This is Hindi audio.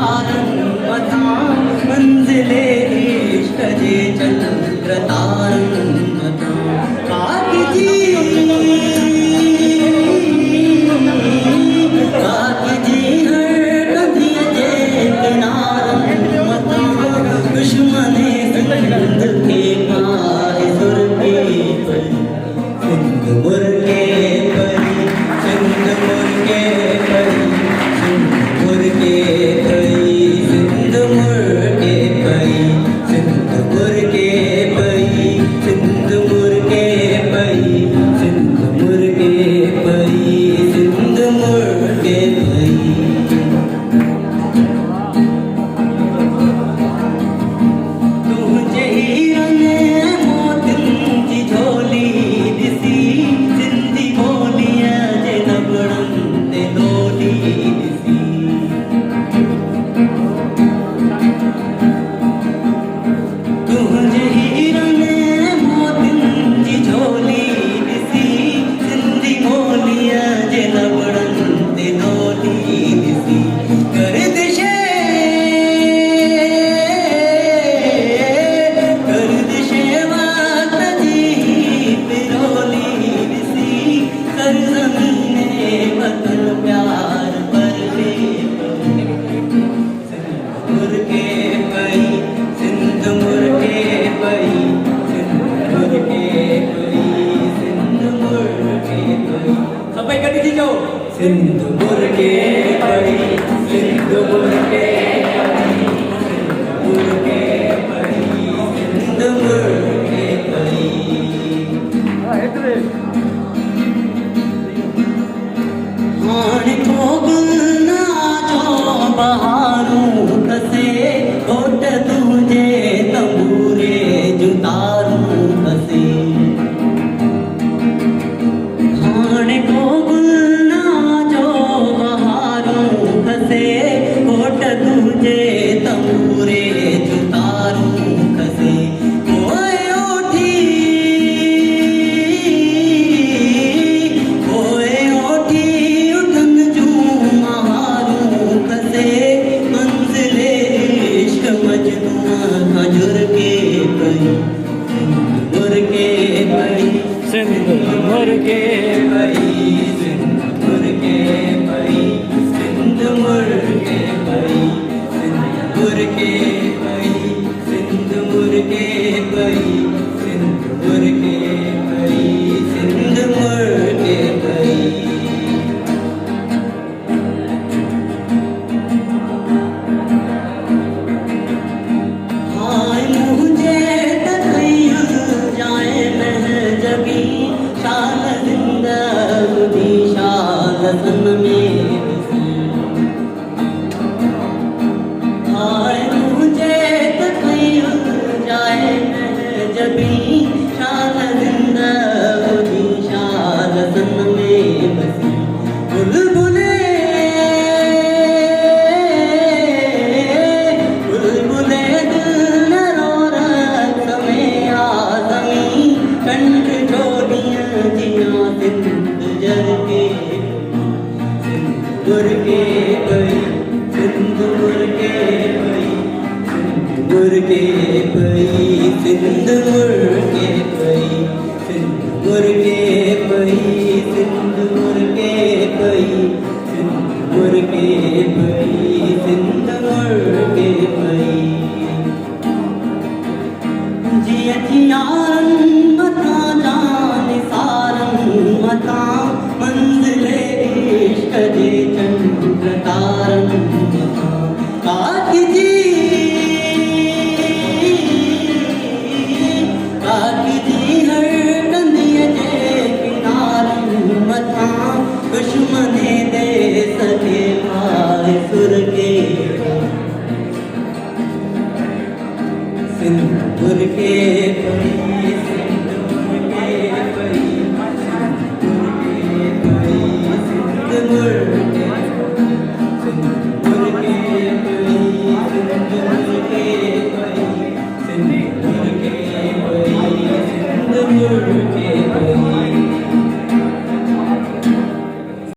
तारन मथा मंजिले इश्क जे चंद्र तारन मथा काकी जी हर कदिया जे किनारन मथा दुश्मने सिंध के मारे सुर के परी सिंध मुर्गे परी सिंध मुर्गे परी सिंध मुर्गे परी सिंध मुर्गे परी सिंध मुर्गे परी सिंध मुर्गे परी सिंध मुर्गे परी सिंध मुर्गे परी तुझे ही रंगे मोतिन की झोली दिसी सिंधी बोलिया जे नबड़न ते डोली दिसी तुझे ही रंगे मोतिन की झोली दिसी सिंधी बोलिया जे नबड़न ते डोली दिसी कर दिशे सिंध मुर्गे परी सिंध मुर्गे परी मुर्गे परी सिंध मुर्गे परी हाणे मोगल ना जो बहारूं कसे कोट तुझे तंबूरे जुतारूं कसे हाणे मोगल कोट तुझे तंबूरे जुतारूं कसे ओए ओठी उठन जूं महारूं कसे मंजिले इश्क मजनू खजुर के परी सिंध मुर्गे परी सिंध मुर्गे परी सिंध मुर्गे परी सिंध मुर्गे परी सिंध मुर्गे परी सिंध मुर्गे परी सिंध मुर्गे परी हाय मुझे तखय्युल जाए महजबी शान जिंदगी शान सन में हाय मुझे तखय्युल जाए महजबी शान जिंदगी शान सन में बसी बुलबुले बुलबुले दिल रो रख में आज़मी कंठ जोड़ियां जिया सिंध जर के सिंध मुर्गे परी सिंध मुर्गे परी सिंध मुर्गे परी सिंध मुर्गे परी सिंध मुर्गे परी सिंध मुर्गे परी सिंध मुर्गे परी सिंध मुर्गे परी जिया जियारन मथा जान सारन मथा मंजिले इश्क जे चंद्र तारन मथा काकी जी हर कंदिया जे किनारन मथा दुश्मने दे सके भाई सुर के सिंध मुर्गे परी